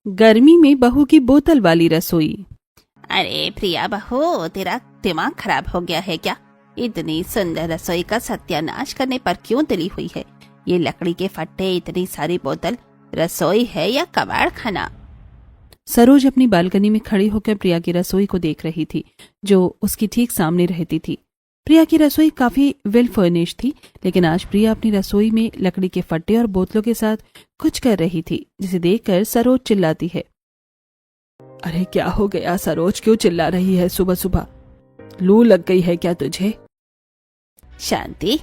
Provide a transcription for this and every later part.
गर्मी में बहू की बोतल वाली रसोई। अरे प्रिया बहू, तेरा दिमाग खराब हो गया है क्या? इतनी सुंदर रसोई का सत्यानाश करने पर क्यों तुली हुई है? ये लकड़ी के फट्टे, इतनी सारी बोतल, रसोई है या कबाड़ खाना? सरोज अपनी बालकनी में खड़ी होकर प्रिया की रसोई को देख रही थी, जो उसकी ठीक सामने रहती थी। प्रिया की रसोई काफी वेल फर्निश्ड थी, लेकिन आज प्रिया अपनी रसोई में लकड़ी के फट्टे और बोतलों के साथ कुछ कर रही थी, जिसे देखकर सरोज चिल्लाती है। अरे क्या हो गया सरोज, क्यों चिल्ला रही है सुबह सुबह? लू लग गई है क्या तुझे? शांति,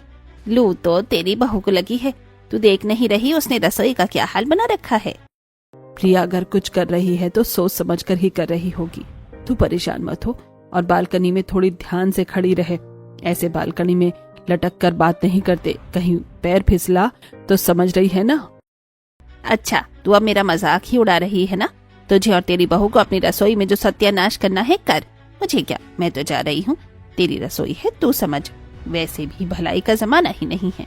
लू तो तेरी बहू को लगी है। तू देख नहीं रही उसने रसोई का क्या हाल बना रखा है? प्रिया अगर कुछ कर रही है तो सोच समझ कर ही कर रही होगी। तू परेशान मत हो और बालकनी में थोड़ी ध्यान से खड़ी रहे। ऐसे बालकनी में लटक कर बात नहीं करते, कहीं पैर फिसला तो समझ रही है ना। अच्छा, तू अब मेरा मजाक ही उड़ा रही है ना? तुझे और तेरी बहू को अपनी रसोई में जो सत्यानाश करना है कर, मुझे क्या, मैं तो जा रही हूँ। तेरी रसोई है, तू समझ। वैसे भी भलाई का जमाना ही नहीं है।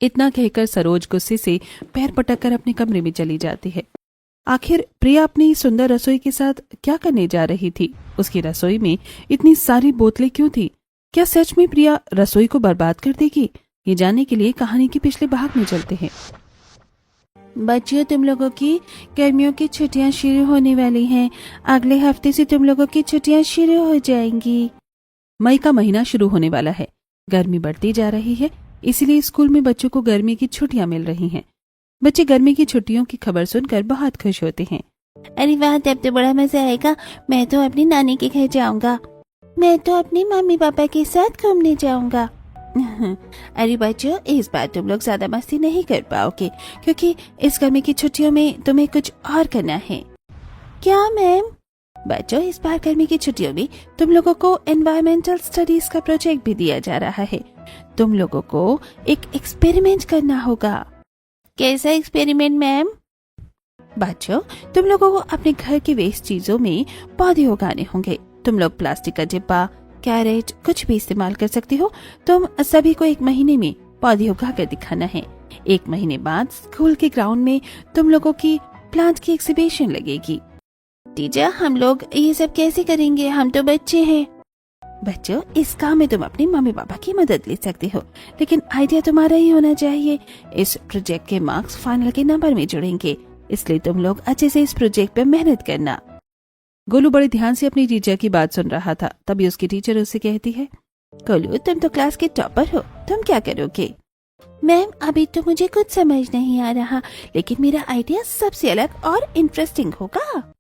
इतना कहकर सरोज गुस्से से पैर पटक कर अपने कमरे में चली जाती है। आखिर प्रिया अपनी सुंदर रसोई के साथ क्या करने जा रही थी? उसकी रसोई में इतनी सारी बोतलें क्यों थी? क्या सच में प्रिया रसोई को बर्बाद कर देगी? ये जानने के लिए कहानी के पिछले भाग में चलते हैं। बच्चियों, तुम लोगों की गर्मियों की छुट्टियां शुरू होने वाली हैं। अगले हफ्ते से तुम लोगों की छुट्टियां शुरू हो जाएंगी। मई का महीना शुरू होने वाला है। गर्मी बढ़ती जा रही है, इसीलिए स्कूल में बच्चों को गर्मी की छुट्टियां मिल रही हैं। बच्चे गर्मी की छुट्टियों की खबर सुनकर बहुत खुश होते हैं। अरे वाह, तब तो बड़ा मजा आएगा। मैं तो अपनी नानी के घर जाऊंगा। मैं तो अपनी मम्मी पापा के साथ घूमने जाऊंगा। अरे बच्चों, इस बार तुम लोग ज्यादा मस्ती नहीं कर पाओगे, क्योंकि इस गर्मी की छुट्टियों में तुम्हें कुछ और करना है। क्या मैम? बच्चों, इस बार गर्मी की छुट्टियों में तुम लोगों को एनवायरमेंटल स्टडीज का प्रोजेक्ट भी दिया जा रहा है। तुम लोगों को एक एक्सपेरिमेंट करना होगा। कैसा एक्सपेरिमेंट मैम? बच्चों, तुम लोगों को अपने घर की वेस्ट चीजों में पौधे उगाने होंगे। तुम लोग प्लास्टिक का डिब्बा, कैरेट, कुछ भी इस्तेमाल कर सकते हो। तुम सभी को 1 महीने में पौधे उगा कर दिखाना है। 1 महीने बाद स्कूल के ग्राउंड में तुम लोगों की प्लांट की एग्जीबिशन लगेगी। टीचर, हम लोग ये सब कैसे करेंगे? हम तो बच्चे हैं। बच्चों, इस काम में तुम अपनी मम्मी पापा की मदद ले सकते हो, लेकिन आइडिया तुम्हारा ही होना चाहिए। इस प्रोजेक्ट के मार्क्स फाइनल के नंबर में जुड़ेंगे, इसलिए तुम लोग अच्छे से इस प्रोजेक्ट पे मेहनत करना। गोलू बड़े ध्यान से अपनी टीचर की बात सुन रहा था। तभी उसकी टीचर उससे कहती है, गोलू, तुम तो क्लास के टॉपर हो, तुम क्या करोगे? मैम, अभी तो मुझे कुछ समझ नहीं आ रहा, लेकिन मेरा आइडिया सबसे अलग और इंटरेस्टिंग होगा।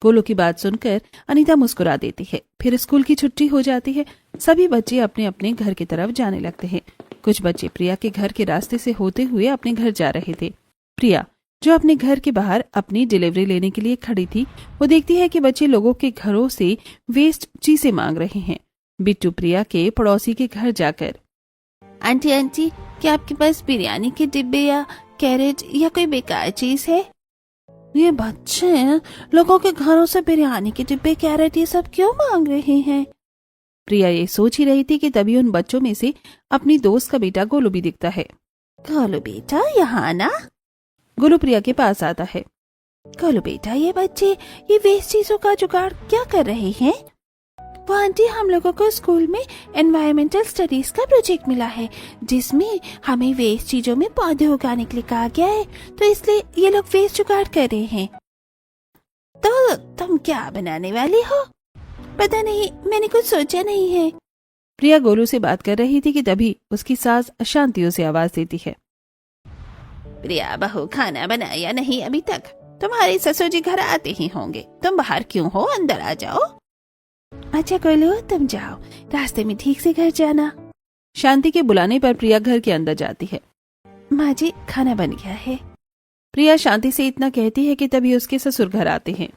गोलू की बात सुनकर अनीता मुस्कुरा देती है। फिर स्कूल की छुट्टी हो जाती है। सभी बच्चे अपने अपने घर की तरफ जाने लगते हैं। कुछ बच्चे प्रिया के घर के रास्ते से होते हुए अपने घर जा रहे थे। प्रिया, जो अपने घर के बाहर अपनी डिलीवरी लेने के लिए खड़ी थी, वो देखती है कि बच्चे लोगों के घरों से वेस्ट चीजें मांग रहे हैं। बिट्टू प्रिया के पड़ोसी के घर जाकर, आंटी आंटी, क्या आपके पास बिरयानी के डिब्बे या कैरेट या कोई बेकार चीज है? ये बच्चे लोगों के घरों से बिरयानी के डिब्बे, कैरेट ये सब क्यों मांग रहे हैं? प्रिया ये सोच ही रही थी कि तभी उन बच्चों में से अपनी दोस्त का बेटा गोलू भी दिखता है। गोलू बेटा, यहाँ आना। गोलू प्रिया के पास आता है। गोलू बेटा, ये बच्चे ये वेस्ट चीजों का जुगाड़ क्या कर रहे हैं? वो आंटी, हम लोगों को स्कूल में एनवायरमेंटल स्टडीज का प्रोजेक्ट मिला है, जिसमें हमें वेस्ट चीजों में पौधे उगाने के लिए कहा गया है, तो इसलिए ये लोग वेस्ट जुगाड़ कर रहे हैं। तो तुम क्या बनाने वाली हो? पता नहीं, मैंने कुछ सोचा नहीं है। प्रिया गोलू से बात कर रही थी कि तभी उसकी सास शांति उसे आवाज देती है। प्रिया बहू, खाना बनाया नहीं अभी तक? तुम्हारे ससुर जी घर आते ही होंगे, तुम बाहर क्यों हो? अंदर आ जाओ। अच्छा गोलू, तुम जाओ, रास्ते में ठीक से घर जाना। शांति के बुलाने पर प्रिया घर के अंदर जाती है। माँ जी, खाना बन गया है। प्रिया शांति से इतना कहती है कि तभी उसके ससुर घर आते हैं।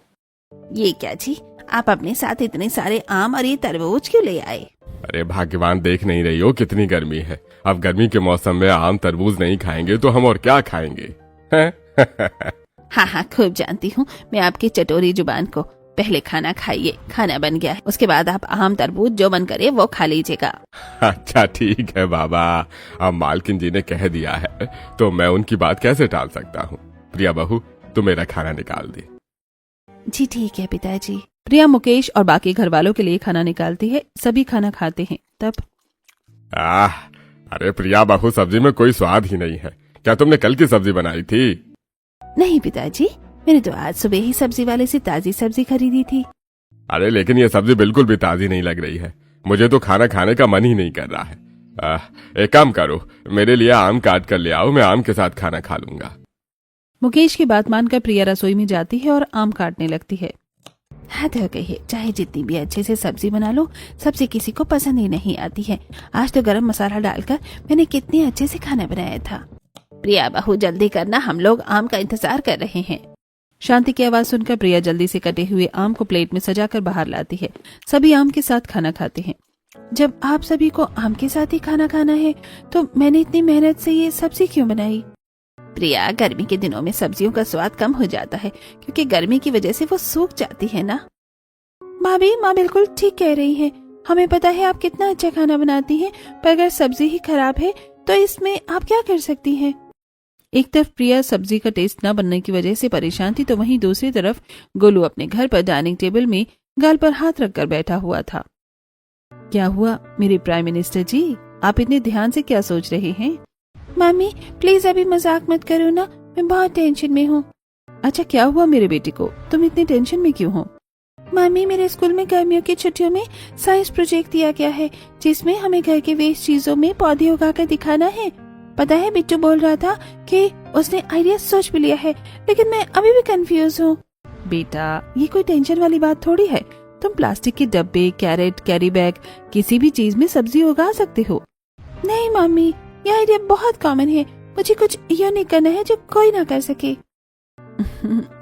ये क्या जी, आप अपने साथ इतने सारे आम और ये तरबूज क्यों ले आए? अरे भाग्यवान, देख नहीं रही हो कितनी गर्मी है। अब गर्मी के मौसम में आम तरबूज नहीं खाएंगे तो हम और क्या खाएंगे? हाँ हाँ, खूब जानती हूँ मैं आपकी चटोरी जुबान को। पहले खाना खाइए, खाना बन गया है, उसके बाद आप आम तरबूज जो मन करे वो खा लीजिएगा। अच्छा ठीक है बाबा, अब मालकिन जी ने कह दिया है तो मैं उनकी बात कैसे टाल सकता हूँ। प्रिया बहू, तू मेरा खाना निकाल दे। जी ठीक है पिताजी। प्रिया मुकेश और बाकी घर वालों के लिए खाना निकालती है। सभी खाना खाते हैं। तब अरे प्रिया बहू, सब्जी में कोई स्वाद ही नहीं है। क्या तुमने कल की सब्जी बनाई थी? नहीं पिताजी, मैंने तो आज सुबह ही सब्जी वाले से ताजी सब्जी खरीदी थी। अरे लेकिन ये सब्जी बिल्कुल भी ताजी नहीं लग रही है। मुझे तो खाना खाने का मन ही नहीं कर रहा है। एक काम करो, मेरे लिए आम काट कर ले आओ, मैं आम के साथ खाना खा लूंगा। मुकेश की बात मानकर प्रिया रसोई में जाती है और आम काटने लगती है। हद हो गई है, चाहे जितनी भी अच्छे से सब्जी बना लो, सब्जी किसी को पसंद ही नहीं आती है। आज तो गरम मसाला डालकर मैंने कितने अच्छे से खाना बनाया था। प्रिया बहू जल्दी करना, हम लोग आम का इंतजार कर रहे हैं। शांति की आवाज सुनकर प्रिया जल्दी से कटे हुए आम को प्लेट में सजाकर बाहर लाती है। सभी आम के साथ खाना खाते हैं। जब आप सभी को आम के साथ ही खाना खाना है तो मैंने इतनी मेहनत से ये सब्जी क्यों बनाई? प्रिया, गर्मी के दिनों में सब्जियों का स्वाद कम हो जाता है क्योंकि गर्मी की वजह से वो सूख जाती है ना। भाभी, माँ बिल्कुल ठीक कह रही है। हमें पता है आप कितना अच्छा खाना बनाती हैं, पर अगर सब्जी ही खराब है तो इसमें आप क्या कर सकती हैं? एक तरफ प्रिया सब्जी का टेस्ट न बनने की वजह से परेशान थी, तो वहीं दूसरी तरफ गोलू अपने घर पर डाइनिंग टेबल में गाल पर हाथ रखकर बैठा हुआ था। क्या हुआ मेरे प्राइम मिनिस्टर जी, आप इतने ध्यान से क्या सोच रहे हैं? मम्मी प्लीज अभी मजाक मत करो ना, मैं बहुत टेंशन में हूँ। अच्छा क्या हुआ मेरे बेटे को, तुम इतने टेंशन में क्यों हो? मम्मी, मेरे स्कूल में गर्मियों की छुट्टियों में साइंस प्रोजेक्ट दिया गया है जिसमें हमें घर के वेस्ट चीजों में पौधे उगाकर दिखाना है। पता है बिट्टू बोल रहा था कि उसने आइडिया सोच भी लिया है, लेकिन मैं अभी भी कंफ्यूज हूँ। बेटा ये कोई टेंशन वाली बात थोड़ी है। तुम प्लास्टिक के डब्बे, कैरेट, कैरी बैग, किसी भी चीज में सब्जी उगा सकते हो। नहीं मम्मी, ये आइडिया बहुत कॉमन है। मुझे कुछ यूनिक करना है जो कोई ना कर सके।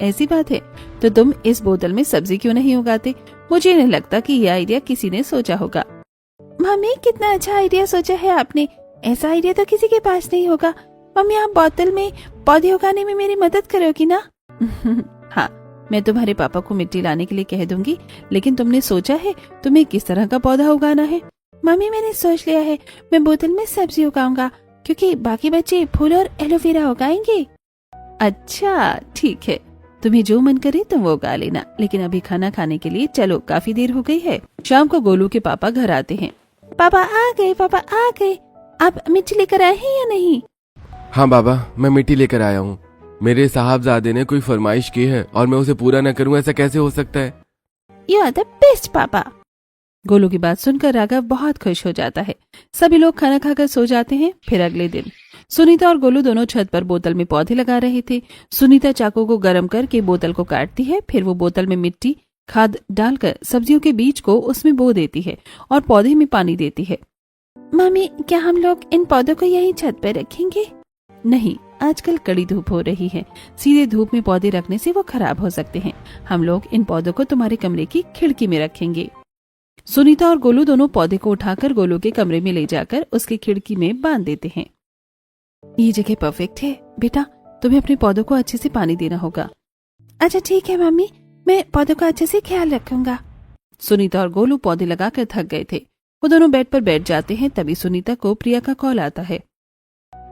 ऐसी बात है तो तुम इस बोतल में सब्जी क्यों नहीं उगाते? मुझे नहीं लगता कि यह आइडिया किसी ने सोचा होगा। मम्मी, कितना अच्छा आइडिया सोचा है आपने। ऐसा आइडिया तो किसी के पास नहीं होगा। मम्मी, आप बोतल में पौधे उगाने में मेरी मदद करोगी ना? हाँ, मैं तुम्हारे पापा को मिट्टी लाने के लिए कह दूंगी, लेकिन तुमने सोचा है तुम्हें किस तरह का पौधा उगाना है? मम्मी, मैंने सोच लिया है, मैं बोतल में सब्जी उगाऊंगा क्योंकि बाकी बच्चे फूल और एलोवेरा उगाएंगे। अच्छा ठीक है, तुम्हें जो मन करे तुम वो उगा लेना, लेकिन अभी खाना खाने के लिए चलो, काफी देर हो गई है। शाम को गोलू के पापा घर आते हैं। पापा आ गए, पापा आ गए। आप मिट्टी लेकर आए हैं या नहीं? हाँ बाबा, मैं मिट्टी लेकर आया हूँ। मेरे साहबजादे ने कोई फरमाइश की है और मैं उसे पूरा न करूँ, ऐसा कैसे हो सकता है? यू आर द बेस्ट पापा। गोलू की बात सुनकर राघव बहुत खुश हो जाता है। सभी लोग खाना खाकर सो जाते हैं। फिर अगले दिन सुनीता और गोलू दोनों छत पर बोतल में पौधे लगा रहे थे। सुनीता चाकू को गर्म करके बोतल को काटती है, फिर वो बोतल में मिट्टी, खाद डालकर सब्जियों के बीज को उसमें बो देती है और पौधे में पानी देती है। मम्मी, क्या हम लोग इन पौधों को यही छत पर रखेंगे? नहीं, आजकल कड़ी धूप हो रही है, सीधे धूप में पौधे रखने से वो खराब हो सकते हैं। हम लोग इन पौधों को तुम्हारे कमरे की खिड़की में रखेंगे। सुनीता और गोलू दोनों पौधे को उठाकर गोलू के कमरे में ले जाकर उसकी खिड़की में बांध देते हैं। ये जगह परफेक्ट है बेटा, तुम्हें अपने पौधों को अच्छे से पानी देना होगा। अच्छा ठीक है मम्मी, मैं पौधों का अच्छे से ख्याल रखूंगा। सुनीता और गोलू पौधे लगाकर थक गए थे। वो दोनों बेड पर बैठ जाते हैं। तभी सुनीता को प्रिया का कॉल आता है।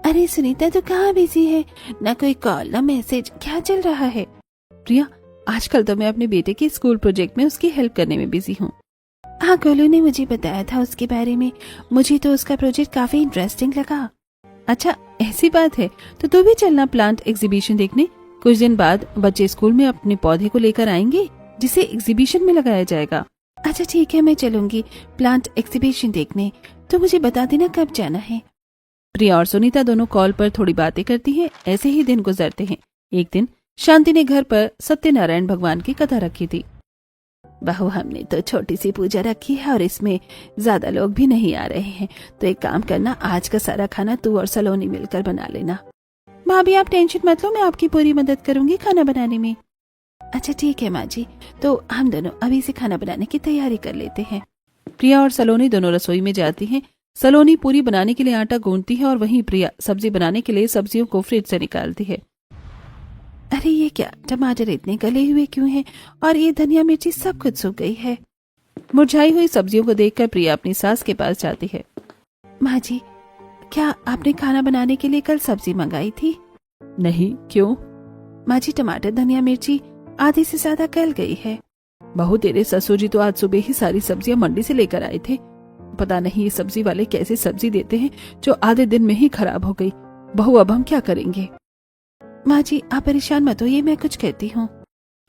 अरे सुनीता, तो कहाँ बिजी है? ना कोई कॉल ना मैसेज, क्या चल रहा है? प्रिया, आजकल तो मैं अपने बेटे के स्कूल प्रोजेक्ट में उसकी हेल्प करने में बिजी हूँ। हाँ, गोलू ने मुझे बताया था उसके बारे में। मुझे तो उसका प्रोजेक्ट काफी इंटरेस्टिंग लगा। अच्छा ऐसी बात है तो तू भी चलना प्लांट एग्जीबिशन देखने। कुछ दिन बाद बच्चे स्कूल में अपने पौधे को लेकर आएंगे जिसे एग्जीबिशन में लगाया जाएगा। अच्छा ठीक है, मैं चलूंगी प्लांट एग्जीबिशन देखने। तो मुझे बता देना कब जाना है। प्रिया और सुनीता दोनों कॉल पर थोड़ी बातें करती हैं। ऐसे ही दिन गुजरते हैं। एक दिन शांति ने घर पर सत्यनारायण भगवान की कथा रखी थी। बहू, हमने तो छोटी सी पूजा रखी है और इसमें ज्यादा लोग भी नहीं आ रहे हैं, तो एक काम करना, आज का सारा खाना तू और सलोनी मिलकर बना लेना। भाभी आप टेंशन मत लो, मैं आपकी पूरी मदद करूंगी खाना बनाने में। अच्छा ठीक है माँ जी, तो हम दोनों अभी से खाना बनाने की तैयारी कर लेते हैं। प्रिया और सलोनी दोनों रसोई में जाती हैं। सलोनी पूरी बनाने के लिए आटा गूंथती है और वहीं प्रिया सब्जी बनाने के लिए सब्जियों को फ्रिज से निकालती है। अरे ये क्या, टमाटर इतने गले हुए क्यों हैं? और ये धनिया मिर्ची सब कुछ सूख गई है। मुरझाई हुई सब्जियों को देखकर प्रिया अपनी सास के पास जाती है। माँ जी, क्या आपने खाना बनाने के लिए कल सब्जी मंगाई थी? नहीं, क्यों? माँ जी टमाटर धनिया मिर्ची आधी से ज्यादा गल गई है। बहू तेरे ससुर जी तो आज सुबह ही सारी सब्जियां मंडी से लेकर आए थे। पता नहीं ये सब्जी वाले कैसे सब्जी देते हैं जो आधे दिन में ही खराब हो गई। बहू अब हम क्या करेंगे? माँ जी आप परेशान मत होइए, मैं कुछ कहती हूँ।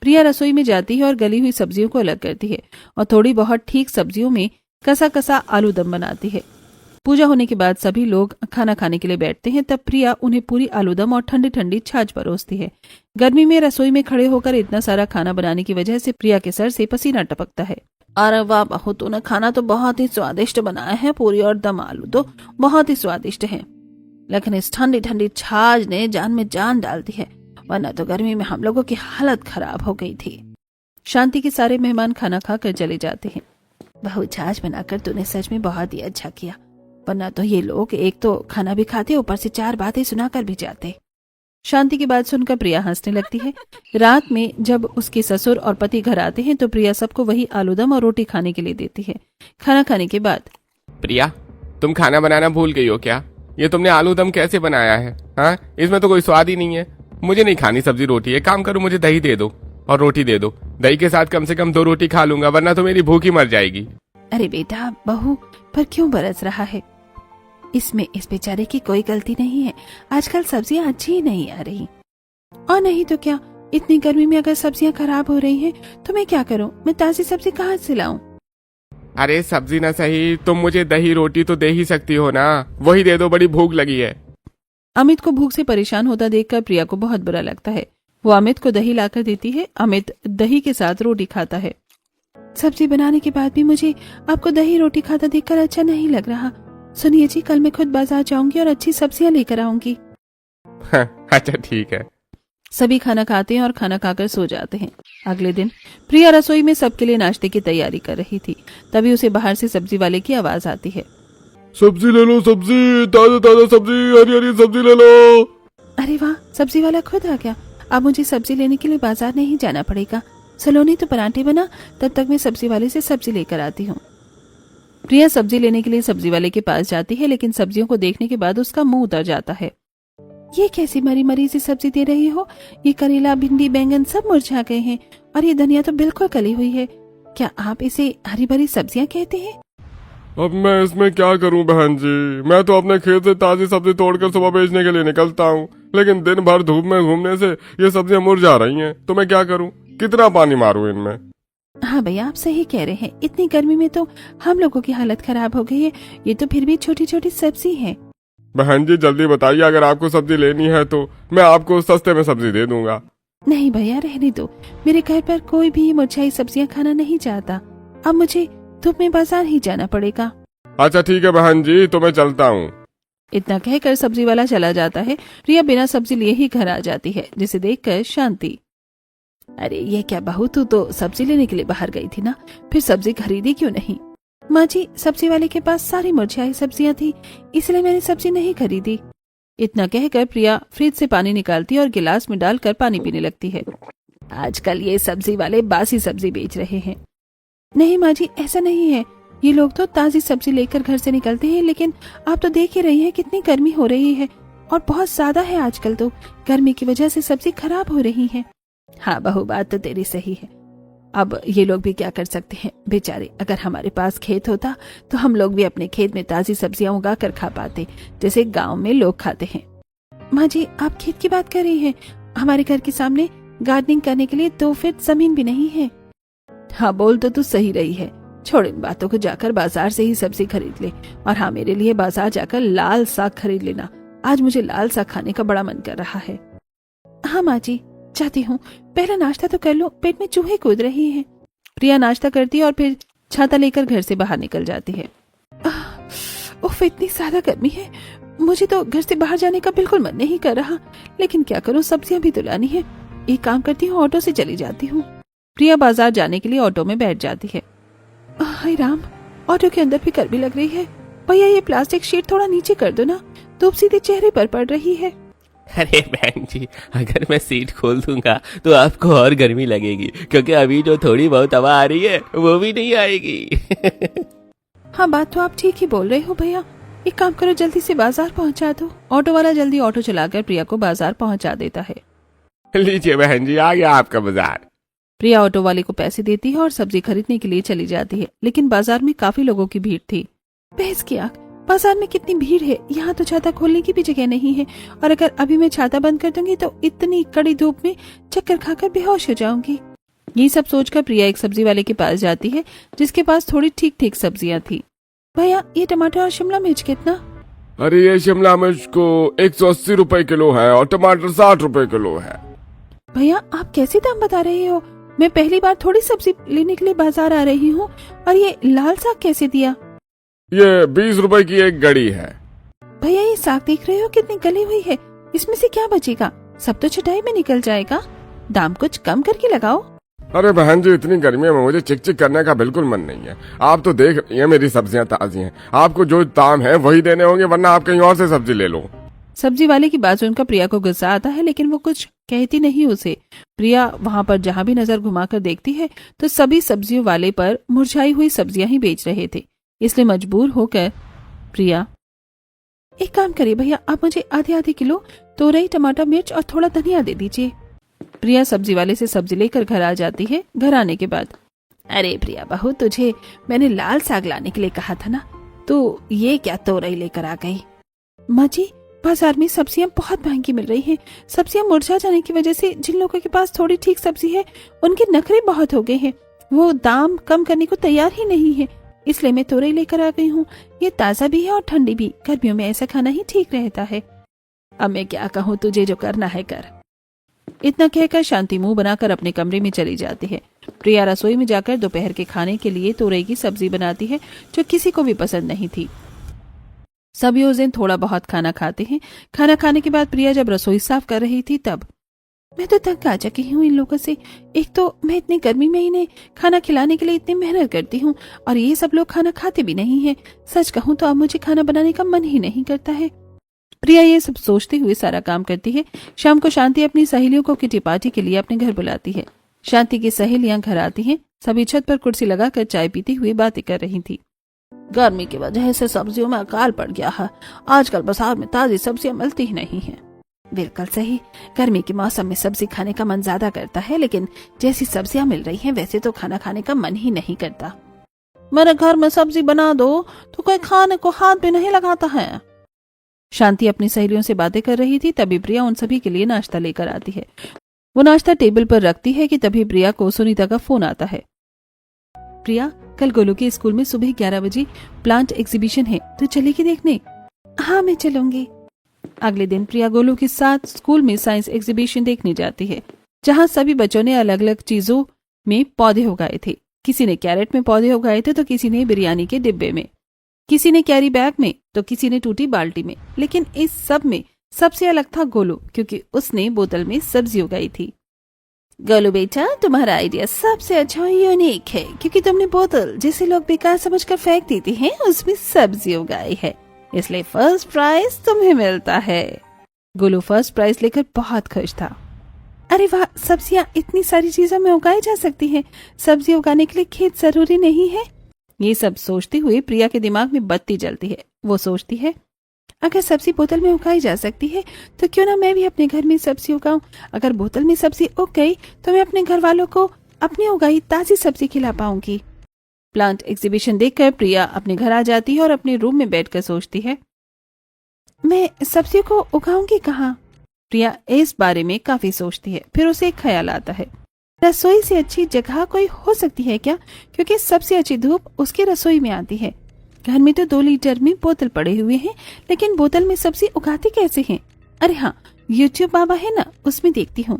प्रिया रसोई में जाती है और गली हुई सब्जियों को अलग करती है और थोड़ी बहुत ठीक सब्जियों में कसा कसा आलू दम बनाती है। पूजा होने के बाद सभी लोग खाना खाने के लिए बैठते हैं, तब प्रिया उन्हें पूरी आलूदम और ठंडी ठंडी छाछ परोसती है। गर्मी में रसोई में खड़े होकर इतना सारा खाना बनाने की वजह से प्रिया के सर से पसीना टपकता है। अरे वाह बहू, तूने खाना तो बहुत ही स्वादिष्ट बनाया है। पूरी और दम आलू तो बहुत ही स्वादिष्ट है, लेकिन इस ठंडी ठंडी छाछ ने जान में जान डाल दी है, वरना तो गर्मी में हम लोगों की हालत खराब हो गई थी। शांति के सारे मेहमान खाना खाकर चले जाते हैं। बहू छाछ बनाकर तूने सच में बहुत ही अच्छा किया, वरना तो ये लोग एक तो खाना भी खाते ऊपर से 4 बातें सुनाकर भी जाते। शांति की बात सुनकर प्रिया हंसने लगती है। रात में जब उसके ससुर और पति घर आते हैं तो प्रिया सबको वही आलूदम और रोटी खाने के लिए देती है। खाना खाने के बाद प्रिया, तुम खाना बनाना भूल गई हो क्या? ये तुमने आलू दम कैसे बनाया है? हाँ, इसमें तो कोई स्वाद ही नहीं है। मुझे नहीं खानी सब्जी रोटी। एक काम करो, मुझे दही दे दो और रोटी दे दो। दही के साथ कम से कम 2 रोटी खा लूंगा, वरना तो मेरी भूख ही मर जाएगी। अरे बेटा, बहू पर क्यों बरस रहा है? इसमें इस बेचारे की कोई गलती नहीं है। आजकल सब्जियां अच्छी ही नहीं आ रही। और नहीं तो क्या, इतनी गर्मी में अगर सब्जियां खराब हो रही हैं तो मैं क्या करूं? मैं ताजी सब्जी कहाँ से लाऊं? अरे सब्जी ना सही, तुम मुझे दही रोटी तो दे ही सकती हो ना। वही दे दो, बड़ी भूख लगी है। अमित को भूख से परेशान होता देखकर प्रिया को बहुत बुरा लगता है। वो अमित को दही लाकर देती है। अमित दही के साथ रोटी खाता है। सब्जी बनाने के बाद भी मुझे आपको दही रोटी खाता देखकर अच्छा नहीं लग रहा। सुनिए जी, कल मैं खुद बाजार जाऊंगी और अच्छी सब्जियां लेकर आऊंगी। अच्छा ठीक है। सभी खाना खाते हैं और खाना खाकर सो जाते हैं। अगले दिन प्रिया रसोई में सबके लिए नाश्ते की तैयारी कर रही थी, तभी उसे बाहर से सब्जी वाले की आवाज आती है। सब्जी ले लो, सब्जी, ताजा ताजा सब्जी, हरी हरी सब्जी ले लो। अरे वाह, सब्जी वाला खुद आ गया। अब मुझे सब्जी लेने के लिए बाजार नहीं जाना पड़ेगा। सलोनी तो पराठे बना, तब तक मैं सब्जी वाले से सब्जी लेकर आती हूँ। प्रिया सब्जी लेने के लिए सब्जी वाले के पास जाती है, लेकिन सब्जियों को देखने के बाद उसका मुंह उतर जाता है। ये कैसी मरी मरी सी सब्जी दे रही हो? ये करेला, भिंडी, बैंगन सब मुरझा गए हैं और ये धनिया तो बिल्कुल कली हुई है। क्या आप इसे हरी भरी सब्जियां कहते हैं? अब मैं इसमें क्या करूं बहन जी? मैं तो अपने खेत से ताजी सब्जी तोड़कर सुबह बेचने के लिए निकलता हूं, लेकिन दिन भर धूप में घूमने से ये सब्जियां मुरझा रही हैं। तो मैं क्या करूं? कितना पानी मारूं इनमें? हाँ भैया, आप सही कह रहे हैं। इतनी गर्मी में तो हम लोगों की हालत खराब हो गई है। ये तो फिर भी छोटी छोटी सब्जी है। बहन जी जल्दी बताइए, अगर आपको सब्जी लेनी है तो मैं आपको सस्ते में सब्जी दे दूंगा। नहीं भैया, रहने दो। मेरे घर पर कोई भी मुरझाई सब्जियां खाना नहीं चाहता। अब मुझे धूप में बाजार ही जाना पड़ेगा। अच्छा ठीक है बहन जी, तो मैं चलता हूँ। इतना कहकर सब्जी वाला चला जाता है। प्रिया बिना सब्जी लिए ही घर आ जाती है, जिसे देखकर शांति, अरे ये क्या बहू, तू तो सब्जी लेने के लिए बाहर गई थी ना, फिर सब्जी खरीदी क्यों नहीं? माँ जी, सब्जी वाले के पास सारी मुरझाई सब्जियां थी, इसलिए मैंने सब्जी नहीं खरीदी। इतना कहकर प्रिया फ्रिज से पानी निकालती और गिलास में डालकर पानी पीने लगती है। आजकल ये सब्जी वाले बासी सब्जी बेच रहे हैं। नहीं माँ जी, ऐसा नहीं है। ये लोग तो ताजी सब्जी लेकर घर से निकलते हैं, लेकिन आप तो देख ही रही हैं कितनी गर्मी हो रही है और बहुत ज्यादा है आजकल। तो गर्मी की वजह से सब्जी खराब हो रही है। हाँ बहू, बात तो तेरी सही है। अब ये लोग भी क्या कर सकते हैं बेचारे। अगर हमारे पास खेत होता तो हम लोग भी अपने खेत में ताजी सब्जियां उगा कर खा पाते, जैसे गांव में लोग खाते हैं। माँ जी, आप खेत की बात कर रही हैं? हमारे घर के सामने गार्डनिंग करने के लिए 2 फीट जमीन भी नहीं है। हाँ, बोल तो तू सही रही है। छोड़ इन बातों को, जाकर बाजार से ही सब्जी खरीद ले। और हाँ, मेरे लिए बाजार जाकर लाल साग खरीद लेना। आज मुझे लाल साग खाने का बड़ा मन कर रहा है। हाँ माँ जी, चाहती हूँ। पहला नाश्ता तो कर लो, पेट में चूहे कूद रहे हैं। प्रिया नाश्ता करती है और फिर छाता लेकर घर से बाहर निकल जाती है। उफ, इतनी ज्यादा गर्मी है, मुझे तो घर से बाहर जाने का बिल्कुल मन नहीं कर रहा, लेकिन क्या करूँ, सब्जियां भी तो लानी है। एक काम करती हूँ, ऑटो से चली जाती हूँ। प्रिया बाजार जाने के लिए ऑटो में बैठ जाती है। हाय राम, ऑटो के अंदर भी गर्मी लग रही है। भैया, ये प्लास्टिक शीट थोड़ा नीचे कर दो ना, धूप सीधे चेहरे पर पड़ रही है। अरे बहन जी, अगर मैं सीट खोल दूंगा तो आपको और गर्मी लगेगी, क्योंकि अभी जो थोड़ी बहुत हवा आ रही है वो भी नहीं आएगी। हाँ, बात तो आप ठीक ही बोल रहे हो भैया। एक काम करो, जल्दी से बाजार पहुंचा दो। ऑटो वाला जल्दी ऑटो चलाकर प्रिया को बाजार पहुंचा देता है। लीजिए बहन जी, आ गया आपका बाजार। प्रिया ऑटो वाले को पैसे देती है और सब्जी खरीदने के लिए चली जाती है, लेकिन बाजार में काफी लोगों की भीड़ थी। बहस की आंख, बाजार में कितनी भीड़ है, यहाँ तो छाता खोलने की भी जगह नहीं है, और अगर अभी मैं छाता बंद कर दूंगी तो इतनी कड़ी धूप में चक्कर खाकर बेहोश हो जाऊंगी। ये सब सोचकर प्रिया एक सब्जी वाले के पास जाती है, जिसके पास थोड़ी ठीक ठीक सब्जियां थी। भैया, ये टमाटर और शिमला मिर्च कितना? अरे ये शिमला मिर्च को 180 रुपए किलो है और टमाटर 60 रुपए किलो है। भैया, आप कैसे दाम बता रहे हो? मैं पहली बार थोड़ी सब्जी लेने के लिए बाजार आ रही हूँ। और ये लाल साग कैसे दिया? ये 20 रुपए की एक गड़ी है। भैया, ये साग देख रहे हो कितनी गली हुई है, इसमें से क्या बचेगा? सब तो छटाई में निकल जाएगा। दाम कुछ कम करके लगाओ। अरे बहन जी, इतनी गर्मी में मुझे चिक चिक करने का बिल्कुल मन नहीं है। आप तो देख रही हैं मेरी सब्जियां ताजी हैं। आपको जो दाम है वही देने होंगे, वरना आप कहीं और से सब्जी ले लो। सब्जी वाले की बात सुनकर प्रिया को गुस्सा आता है, लेकिन वो कुछ कहती नहीं उसे। प्रिया वहाँ पर जहाँ भी नजर घुमाकर देखती है तो सभी सब्जियों वाले पर मुरझाई हुई सब्जियां ही बेच रहे थे। इसलिए मजबूर होकर प्रिया, एक काम करिए भैया, आप मुझे आधे आधे किलो तोरई, टमाटर, मिर्च और थोड़ा धनिया दे दीजिए। प्रिया सब्जी वाले से सब्जी लेकर घर आ जाती है। घर आने के बाद, अरे प्रिया बहू, तुझे मैंने लाल साग लाने के लिए कहा था ना, तो ये क्या तोरई लेकर आ गई? माँ जी, बाजार में सब्जियां बहुत महंगी मिल रही हैं। सब्जियां मुरझा जाने की वजह से जिन लोगों के पास थोड़ी ठीक सब्जी है, उनके नखरे बहुत हो गए हैं। वो दाम कम करने को तैयार ही नहीं है, इसलिए मैं तोरई लेकर आ गई हूँ। ये ताजा भी है और ठंडी भी। गर्मियों में ऐसा खाना ही ठीक रहता है। अब मैं क्या कहूँ, तुझे जो करना है कर। इतना कहकर शांति मुंह बनाकर अपने कमरे में चली जाती है। प्रिया रसोई में जाकर दोपहर के खाने के लिए तोरई की सब्जी बनाती है, जो किसी को भी पसंद नहीं थी। सभी उस दिन थोड़ा बहुत खाना खाते हैं। खाना खाने के बाद प्रिया जब रसोई साफ कर रही थी तब, मैं तो तंग आ चुकी हूँ इन लोगों से। एक तो मैं इतनी गर्मी में इन्हें खाना खिलाने के लिए इतनी मेहनत करती हूँ, और ये सब लोग खाना खाते भी नहीं है। सच कहूँ तो अब मुझे खाना बनाने का मन ही नहीं करता है। प्रिया ये सब सोचते हुए सारा काम करती है। शाम को शांति अपनी सहेलियों को किटी पार्टी के लिए अपने घर बुलाती है। शांति की सहेलियां घर आती हैं। सभी छत पर कुर्सी लगाकर चाय पीती हुई बातें कर रही थी। गर्मी की वजह से सब्जियों में अकाल पड़ गया है। आजकल बाजार में ताजी सब्जियां मिलती ही नहीं है। बिल्कुल सही, गर्मी के मौसम में सब्जी खाने का मन ज्यादा करता है, लेकिन जैसी सब्जियां मिल रही हैं वैसे तो खाना खाने का मन ही नहीं करता। मेरे घर में सब्जी बना दो तो कोई खाने को हाथ भी नहीं लगाता है। शांति अपनी सहेलियों से बातें कर रही थी, तभी प्रिया उन सभी के लिए नाश्ता लेकर आती है। वो नाश्ता टेबल पर रखती है कि तभी प्रिया को सुनीता का फोन आता है। प्रिया, कल गोलू के स्कूल में सुबह 11 बजे प्लांट एग्जीबिशन है, तो चलेगी देखने? हाँ, मैं चलूंगी। अगले दिन प्रिया गोलू के साथ स्कूल में साइंस एग्जीबिशन देखने जाती है, जहाँ सभी बच्चों ने अलग अलग चीजों में पौधे उगाए थे। किसी ने कैरेट में पौधे उगाए थे, तो किसी ने बिरयानी के डिब्बे में, किसी ने कैरी बैग में, तो किसी ने टूटी बाल्टी में। लेकिन इस सब में सबसे अलग था गोलू, क्योंकि उसने बोतल में सब्जी उगाई थी। गोलू बेटा, तुम्हारा आइडिया सबसे अच्छा यूनिक है, क्योंकि तुमने बोतल जिसे लोग बेकार समझकर फेंक देती हैं, उसमें सब्जी उगाई है, इसलिए फर्स्ट प्राइज तुम्हें मिलता है। गोलू फर्स्ट प्राइज लेकर बहुत खुश था। अरे वाह, सब्जियां इतनी सारी चीजों में उगाई जा सकती हैं। सब्जी उगाने के लिए खेत जरूरी नहीं है। ये सब सोचते हुए प्रिया के दिमाग में बत्ती जलती है। वो सोचती है, अगर सब्जी बोतल में उगाई जा सकती है तो क्यों ना मैं भी अपने घर में सब्जी उगाऊं। अगर बोतल में सब्जी उग गई तो मैं अपने घर वालों को अपनी उगाई ताजी सब्जी खिला पाऊंगी। प्लांट एग्जीबिशन देखकर प्रिया अपने घर आ जाती है और अपने रूम में बैठकर सोचती है, मैं सब्जियों को उगाऊंगी कहाँ? प्रिया इस बारे में काफी सोचती है। फिर उसे एक ख्याल आता है, रसोई से अच्छी जगह कोई हो सकती है क्या? क्योंकि सबसे अच्छी धूप उसकी रसोई में आती है। घर में तो 2 लीटर में बोतल पड़े हुए हैं, लेकिन बोतल में सब्जी उगाती कैसे हैं? अरे हाँ, YouTube बाबा है ना, उसमें देखती हूँ।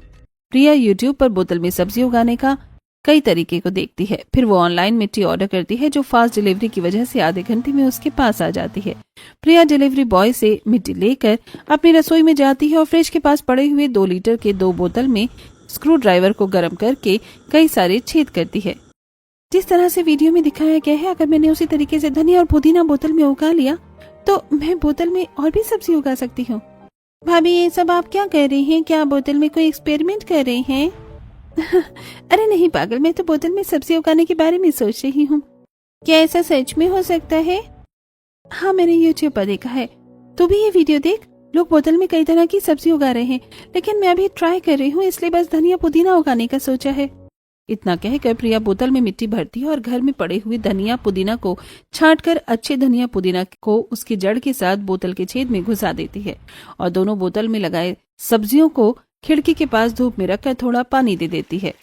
प्रिया YouTube पर बोतल में सब्जी उगाने का कई तरीके को देखती है। फिर वो ऑनलाइन मिट्टी ऑर्डर करती है, जो फास्ट डिलीवरी की वजह से आधे घंटे में उसके पास आ जाती है। प्रिया डिलीवरी बॉय से मिट्टी लेकर अपनी रसोई में जाती है और फ्रिज के पास पड़े हुए 2 लीटर के 2 बोतल में स्क्रू ड्राइवर को गर्म करके कई सारे छेद करती है। जिस तरह से वीडियो में दिखाया गया है, अगर मैंने उसी तरीके से धनिया और पुदीना बोतल में उगा लिया तो मैं बोतल में और भी सब्जी उगा सकती हूँ। भाभी, ये सब आप क्या कर रही हैं? क्या बोतल में कोई एक्सपेरिमेंट कर रही हैं? अरे नहीं पागल, मैं तो बोतल में सब्जी उगाने के बारे में सोच रही हूँ। क्या ऐसा सच में हो सकता है? हाँ, मैंने YouTube पर देखा है। तू भी ये वीडियो देख, लोग बोतल में कई तरह की सब्जी उगा रहे हैं, लेकिन मैं अभी ट्राई कर रही हूँ, इसलिए बस धनिया पुदीना उगाने का सोचा है। इतना कहकर प्रिया बोतल में मिट्टी भरती है और घर में पड़े हुए धनिया पुदीना को छांटकर अच्छे धनिया पुदीना को उसकी जड़ के साथ बोतल के छेद में घुसा देती है और दोनों बोतल में लगाए सब्जियों को खिड़की के पास धूप में रखकर थोड़ा पानी दे देती है।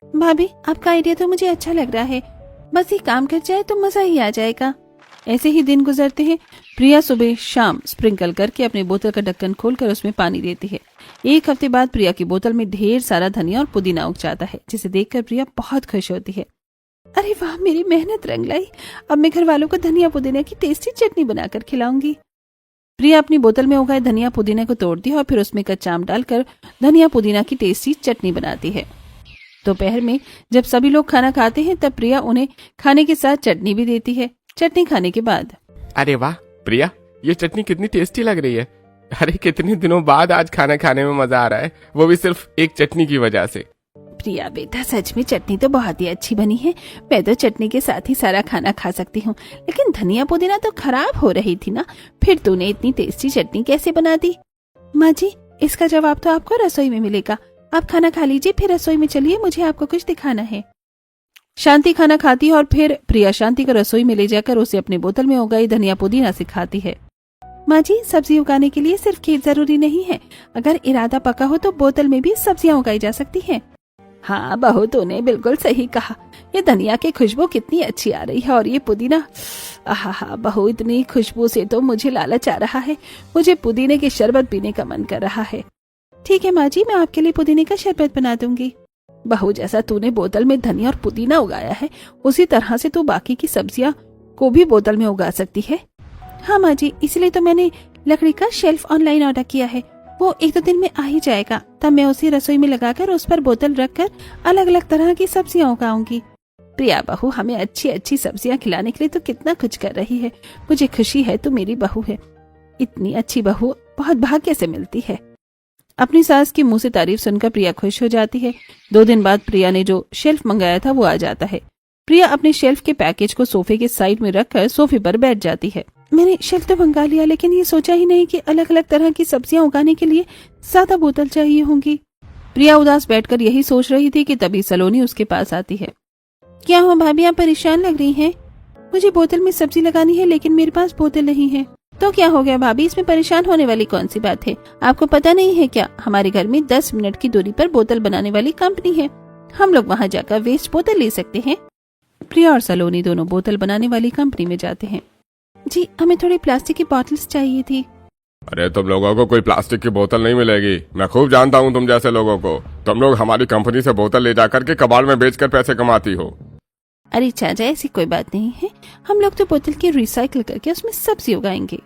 भाभी, आपका आइडिया तो मुझे अच्छा लग रहा है, बस ये काम कर जाए तो मजा ही आ जाएगा। ऐसे ही दिन गुजरते हैं। प्रिया सुबह शाम स्प्रिंकल करके अपनी बोतल का ढक्कन खोलकर उसमें पानी देती है। एक हफ्ते बाद प्रिया की बोतल में ढेर सारा धनिया और पुदीना उग जाता है, जिसे देखकर प्रिया बहुत खुश होती है। अरे वाह, मेरी मेहनत रंग लाई। अब मैं घर वालों को धनिया पुदीना की टेस्टी चटनी बनाकर खिलाऊंगी। प्रिया अपनी बोतल में उगाए धनिया पुदीना को तोड़ती है और फिर उसमें कच्चा आम डालकर धनिया पुदीना की टेस्टी चटनी बनाती है। दोपहर में जब सभी लोग खाना खाते हैं तब प्रिया उन्हें खाने के साथ चटनी भी देती है। चटनी खाने के बाद, अरे वाह प्रिया, ये चटनी कितनी टेस्टी लग रही है। अरे कितने दिनों बाद आज खाना खाने में मजा आ रहा है, वो भी सिर्फ एक चटनी की वजह से। प्रिया बेटा, सच में चटनी तो बहुत ही अच्छी बनी है। मैं तो चटनी के साथ ही सारा खाना खा सकती हूँ, लेकिन धनिया पुदीना तो खराब हो रही थी ना, फिर तूने इतनी टेस्टी चटनी कैसे बना दी? माँ जी, इसका जवाब तो आपको रसोई में मिलेगा। आप खाना खा लीजिए, फिर रसोई में चलिए, मुझे आपको कुछ दिखाना है। शांति खाना खाती है और फिर प्रिया शांति को रसोई में ले जाकर उसे अपने बोतल में उगाई धनिया पुदीना सिखाती है। माँ जी, सब्जी उगाने के लिए सिर्फ खेत जरूरी नहीं है, अगर इरादा पक्का हो तो बोतल में भी सब्जियाँ उगाई जा सकती हैं। हाँ बहू, तूने बिल्कुल सही कहा। ये धनिया की खुशबू कितनी अच्छी आ रही है और ये पुदीना, आहा बहू, इतनी खुशबू से तो मुझे लालच आ रहा है। मुझे पुदीने के शरबत पीने का मन कर रहा है। ठीक है माँ जी, मैं आपके लिए पुदीने का शरबत बना दूंगी। बहू, जैसा तूने बोतल में धनिया और पुदीना उगाया है, उसी तरह से तू बाकी की सब्जियां को भी बोतल में उगा सकती है। हाँ माँ जी, इसलिए तो मैंने लकड़ी का शेल्फ ऑनलाइन ऑर्डर किया है। वो 1-2 दिन में आ ही जाएगा, तब मैं उसी रसोई में लगाकर उस पर बोतल रखकर अलग अलग तरह की सब्जियां उगाऊंगी। प्रिया बहू, हमें अच्छी अच्छी सब्जियां खिलाने के लिए तो कितना कुछ कर रही है। मुझे खुशी है तू मेरी बहू है। इतनी अच्छी बहू बहुत भाग्य से मिलती है। अपनी सास की मुंह से तारीफ सुनकर प्रिया खुश हो जाती है। 2 दिन बाद प्रिया ने जो शेल्फ मंगाया था वो आ जाता है। प्रिया अपने शेल्फ के पैकेज को सोफे के साइड में रखकर सोफे पर बैठ जाती है। मैंने शेल्फ तो मंगा लिया, लेकिन ये सोचा ही नहीं कि अलग अलग तरह की सब्जियां उगाने के लिए ज्यादा बोतल चाहिए होंगी। प्रिया उदास बैठकर यही सोच रही थी कि तभी सलोनी उसके पास आती है। क्या हुआ भाभी, आप परेशान लग रही हैं? मुझे बोतल में सब्जी लगानी है, लेकिन मेरे पास बोतल नहीं है। तो क्या हो गया भाभी, इसमें परेशान होने वाली कौन सी बात है? आपको पता नहीं है क्या, हमारे घर में 10 मिनट की दूरी पर बोतल बनाने वाली कंपनी है। हम लोग वहाँ जाकर वेस्ट बोतल ले सकते हैं। प्रिया और सलोनी दोनों बोतल बनाने वाली कंपनी में जाते हैं। जी, हमें थोड़ी प्लास्टिक की बॉटल्स चाहिए थी। अरे तुम लोगों को कोई प्लास्टिक की बोतल नहीं मिलेगी। मैं खूब जानता हूँ तुम जैसे लोगों को। तुम लोग हमारी कंपनी से बोतल ले जाकर के कबाड़ में बेचकर पैसे कमाती हो। अरे चाचा, ऐसी कोई बात नहीं है। हम लोग तो बोतल की रिसाइकिल करके उसमें सब्जी उगाएंगे।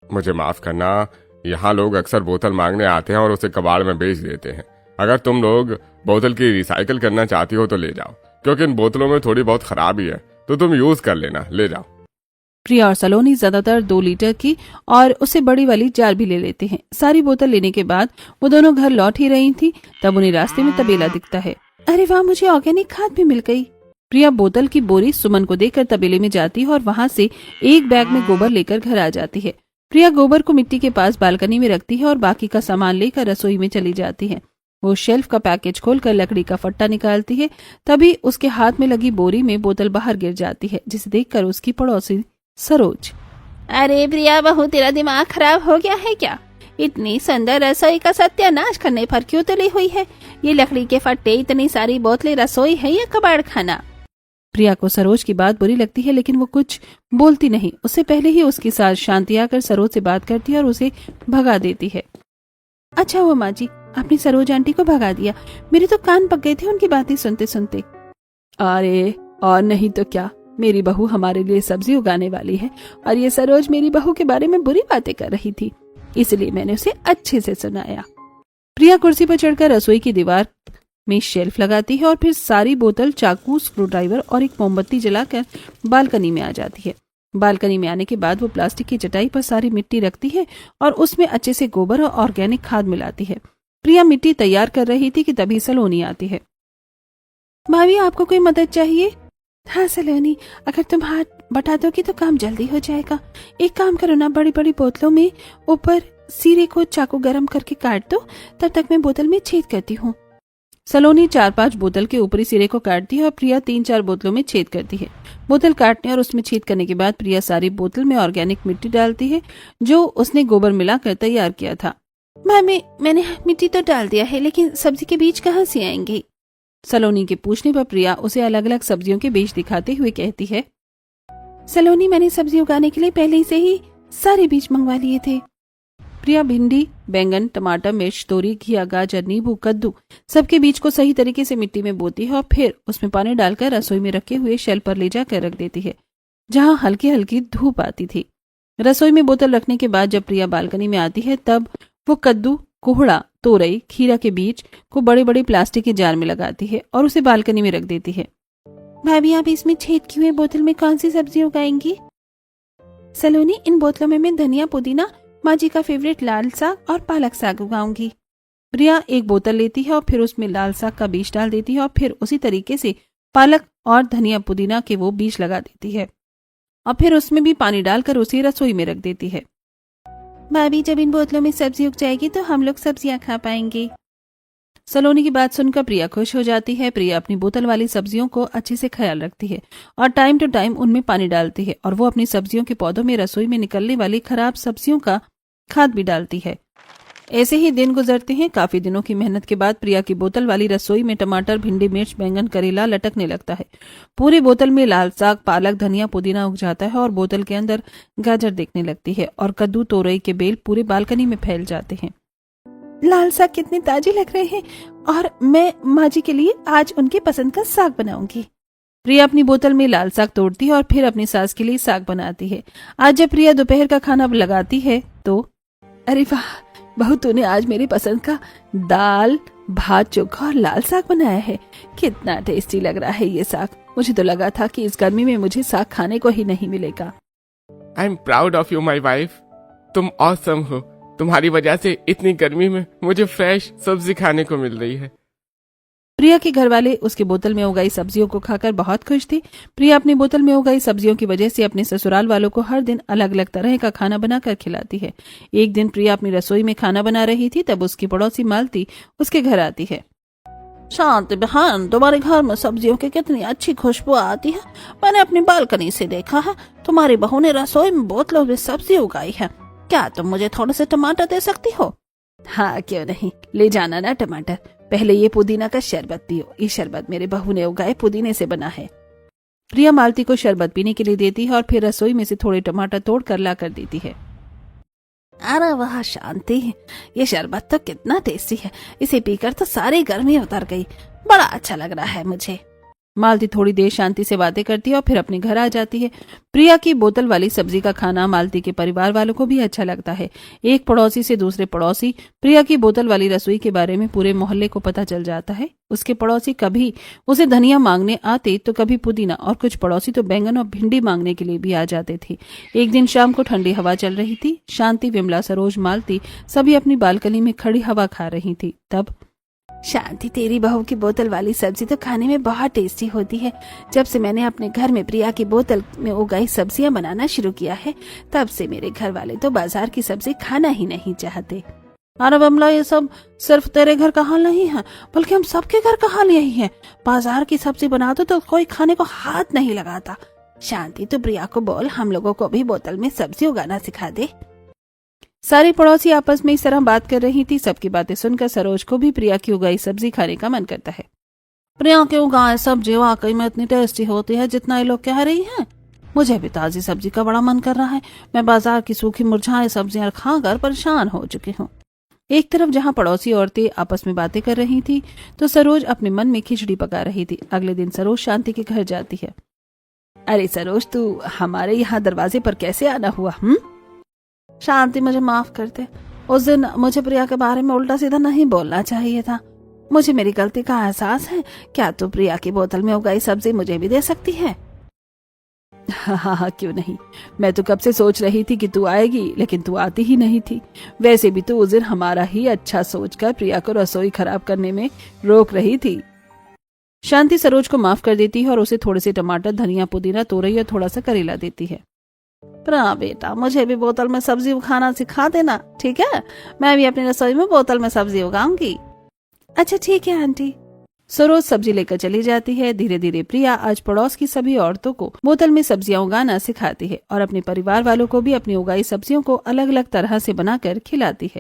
मुझे माफ करना, यहाँ लोग अक्सर बोतल मांगने आते हैं और उसे कबाड़ में बेच देते हैं। अगर तुम लोग बोतल की रिसाइकिल करना चाहती हो तो ले जाओ, क्योंकि इन बोतलों में थोड़ी बहुत खराबी है, तो तुम यूज कर लेना, ले जाओ। प्रिया और सलोनी ज्यादातर 2 लीटर की और उससे बड़ी वाली जार भी ले लेते हैं। सारी बोतल लेने के बाद वो दोनों घर लौट ही रही थी, तब उन्हें रास्ते में तबेला दिखता है। अरे वाह, मुझे ऑर्गेनिक खाद भी मिल गई। प्रिया बोतल की बोरी सुमन को देकर तबेले में जाती है और वहां से एक बैग में गोबर लेकर घर आ जाती है। प्रिया गोबर को मिट्टी के पास बालकनी में रखती है और बाकी का सामान लेकर रसोई में चली जाती है। वो शेल्फ का पैकेज खोलकर लकड़ी का फट्टा निकालती है, तभी उसके हाथ में लगी बोरी में बोतल बाहर गिर जाती है, जिसे देखकर उसकी पड़ोसी सरोज, अरे प्रिया बहू, तेरा दिमाग खराब हो गया है क्या? इतनी सुंदर रसोई का सत्यानाश करने पर क्यों तुली हुई है? ये लकड़ी के फट्टे, इतनी सारी बोतलें रसोई है या कबाड़ खाना? प्रिया को सरोज की बात बुरी लगती है, लेकिन वो कुछ बोलती नहीं। उससे पहले ही उसकी सास शांति आकर सरोज से बात करती है और उसे भगा देती है। अच्छा हुआ माँ जी, आपने सरोज आंटी को भगा दिया। मेरे तो कान पक गए थे उनकी बातें सुनते सुनते। अरे और नहीं तो क्या, मेरी बहू हमारे लिए सब्जी उगाने वाली है और ये सरोज मेरी बहू के बारे में बुरी बातें कर रही थी, इसलिए मैंने उसे अच्छे से सुनाया। प्रिया कुर्सी पर चढ़कर रसोई की दीवार में शेल्फ लगाती है और फिर सारी बोतल, चाकू, स्क्रूड्राइवर और एक मोमबत्ती जलाकर बालकनी में आ जाती है। बालकनी में आने के बाद वो प्लास्टिक की चटाई पर सारी मिट्टी रखती है और उसमें अच्छे से गोबर और ऑर्गेनिक खाद मिलाती है। प्रिया मिट्टी तैयार कर रही थी कि तभी सलोनी आती है। भाभी, आपको कोई मदद चाहिए? हाँ सलोनी, अगर तुम हाथ बता दोगी तो काम जल्दी हो जाएगा। एक काम करो ना, बड़ी बड़ी बोतलों में ऊपर सीरे को चाकू गरम करके काट दो, तब तक मैं बोतल में छेद करती हूँ। सलोनी 4-5 बोतल के ऊपरी सिरे को काटती है और प्रिया 3-4 बोतलों में छेद करती है। बोतल काटने और उसमें छेद करने के बाद प्रिया सारी बोतल में ऑर्गेनिक मिट्टी डालती है जो उसने गोबर मिलाकर तैयार किया था। मम्मी, मैंने मिट्टी तो डाल दिया है, लेकिन सब्जी के बीज कहाँ से आएंगे? सलोनी के पूछने पर प्रिया उसे अलग अलग सब्जियों के बीज दिखाते हुए कहती है, सलोनी, मैंने सब्जी उगाने के लिए पहले से ही सारे बीज मंगवा लिए थे। प्रिया भिंडी, बैंगन, टमाटर, मिर्च, तोरी, घिया, गाजर, नींबू, कद्दू सबके बीज को सही तरीके से मिट्टी में बोती है और फिर उसमें पानी डालकर रसोई में रखे हुए शेल्फ पर ले जाकर रख देती है, जहां हल्की हल्की धूप आती थी। रसोई में बोतल रखने के बाद जब प्रिया बालकनी में आती है तब वो कद्दू, कोहड़ा, तोरई, खीरा के बीज को बड़े बड़े प्लास्टिक के जार में लगाती है और उसे बालकनी में रख देती है। भाभी, आप इसमें छेद किए हुए बोतल में कौन सी सब्जी उगाएंगी? सलोनी, इन बोतलों में मैं धनिया, पुदीना, माँ जी का फेवरेट लाल साग और पालक साग उगाऊंगी। प्रिया एक बोतल लेती है और फिर उसमें लाल साग का बीज डाल देती है और फिर उसी तरीके से पालक और धनिया, पुदीना के वो बीज लगा देती है और फिर उसमें भी पानी डालकर उसे रसोई में रख देती है। भाभी, जब इन बोतलों में सब्जी उग जाएगी तो हम लोग सब्जियां खा पाएंगे। सलोनी की बात सुनकर प्रिया खुश हो जाती है। प्रिया अपनी बोतल वाली सब्जियों को अच्छे से ख्याल रखती है और टाइम टू टाइम उनमें पानी डालती है और वो अपनी सब्जियों के पौधों में रसोई में निकलने वाली खराब सब्जियों का खाद भी डालती है। ऐसे ही दिन गुजरते हैं। काफी दिनों की मेहनत के बाद प्रिया की बोतल वाली रसोई में टमाटर, भिंडी, मिर्च, बैंगन, करेला लटकने लगता है। पूरी बोतल में लाल साग, पालक, धनिया, पुदीना उग जाता है और बोतल के अंदर गाजर दिखने लगती है और कद्दू, तोरई के बेल पूरे बालकनी में फैल जाते हैं। लाल साग कितने ताजे लग रहे हैं और मैं माँ जी के लिए आज उनके पसंद का साग बनाऊंगी। प्रिया अपनी बोतल में लाल साग तोड़ती है और फिर अपनी सास के लिए साग बनाती है। आज जब प्रिया दोपहर का खाना लगाती है तो अरे वाह बहू, तूने आज मेरी पसंद का दाल, भात, चोखा और लाल साग बनाया है। कितना टेस्टी लग रहा है ये साग। मुझे तो लगा था कि इस गर्मी में मुझे साग खाने को ही नहीं मिलेगा। I am proud of you my wife. तुम ऑसम हो। तुम्हारी वजह से इतनी गर्मी में मुझे फ्रेश सब्जी खाने को मिल रही है। प्रिया के घर वाले उसके बोतल में उगाई सब्जियों को खाकर बहुत खुश थे। प्रिया अपनी बोतल में उगाई सब्जियों की वजह से अपने ससुराल वालों को हर दिन अलग अलग तरह का खाना बनाकर खिलाती है। एक दिन प्रिया अपनी रसोई में खाना बना रही थी, तब उसकी पड़ोसी मालती उसके घर आती है। शांति बहन, तुम्हारे घर में सब्जियों की कितनी अच्छी खुशबू आती है। मैंने अपनी बालकनी से देखा है, तुम्हारी बहू ने रसोई में बोतलों में सब्जी उगाई है। क्या तुम मुझे थोड़े से टमाटर दे सकती हो? हाँ, क्यों नहीं, ले जाना ना टमाटर। पहले ये पुदीना का शरबत पियो। ये शरबत मेरे बहू ने उगाए पुदीने से बना है। प्रिया मालती को शरबत पीने के लिए देती है और फिर रसोई में से थोड़े टमाटर तोड़ कर ला कर देती है। अरे वाह शांति, ये शरबत तो कितना टेस्टी है। इसे पीकर तो सारी गर्मी उतर गई। बड़ा अच्छा लग रहा है मुझे। मालती थोड़ी देर शांति से बातें करती है और फिर अपने घर आ जाती है। प्रिया की बोतल वाली सब्जी का खाना मालती के परिवार वालों को भी अच्छा लगता है। एक पड़ोसी से दूसरे पड़ोसी प्रिया की बोतल वाली रसोई के बारे में पूरे मोहल्ले को पता चल जाता है। उसके पड़ोसी कभी उसे धनिया मांगने आते तो कभी पुदीना, और कुछ पड़ोसी तो बैंगन और भिंडी मांगने के लिए भी आ जाते थे। एक दिन शाम को ठंडी हवा चल रही थी। शांति, विमला, सरोज, मालती सभी अपनी बालकनी में खड़ी हवा खा रही थी। तब शांति, तेरी बहू की बोतल वाली सब्जी तो खाने में बहुत टेस्टी होती है। जब से मैंने अपने घर में प्रिया की बोतल में उगाई सब्जियां बनाना शुरू किया है, तब से मेरे घर वाले तो बाजार की सब्जी खाना ही नहीं चाहते। अरे बमला, ये सब सिर्फ तेरे घर का हाल नहीं है, बल्कि हम सबके घर का हाल यही है। बाजार की सब्जी बना दो तो कोई खाने को हाथ नहीं लगाता। शांति, तो प्रिया को बोल हम लोगों को भी बोतल में सब्जी उगाना सिखा दे। सारे पड़ोसी आपस में इस तरह बात कर रही थी। सबकी बातें सुनकर सरोज को भी प्रिया की उगाई सब्जी खाने का मन करता है। प्रिया की उगाई सब्जी वाकई में इतनी टेस्टी होती है जितना ये लोग कह रही हैं। मुझे भी ताजी सब्जी का बड़ा मन कर रहा है। मैं बाजार की सूखी मुरझाई सब्जियां खाकर परेशान हो चुकी हूँ। एक तरफ जहाँ पड़ोसी औरतें आपस में बातें कर रही थी तो सरोज अपने मन में खिचड़ी पका रही थी। अगले दिन सरोज शांति के घर जाती है। अरे सरोज, तू हमारे यहाँ दरवाजे पर कैसे आना हुआ? शांति, मुझे माफ कर दे। उस दिन मुझे प्रिया के बारे में उल्टा सीधा नहीं बोलना चाहिए था। मुझे मेरी गलती का एहसास है। क्या तू प्रिया की बोतल में उगाई सब्जी मुझे भी दे सकती है? हाँ, क्यों नहीं। मैं तो कब से सोच रही थी कि तू आएगी, लेकिन तू आती ही नहीं थी। वैसे भी तू उस दिन हमारा ही अच्छा सोचकर प्रिया को रसोई खराब करने में रोक रही थी। शांति सरोज को माफ कर देती है और उसे थोड़े से टमाटर, धनिया, पुदीना, तोरई और थोड़ा सा करेला देती है। प्रा बेटा, मुझे भी बोतल में सब्जी उगाना सिखा देना, ठीक है? मैं भी अपनी रसोई में बोतल में सब्जी उगाऊंगी। अच्छा ठीक है आंटी। सरोज सब्जी लेकर चली जाती है। धीरे धीरे प्रिया आज पड़ोस की सभी औरतों को बोतल में सब्जियां उगाना सिखाती है और अपने परिवार वालों को भी अपनी उगाई सब्जियों को अलग अलग तरह से बनाकर खिलाती है।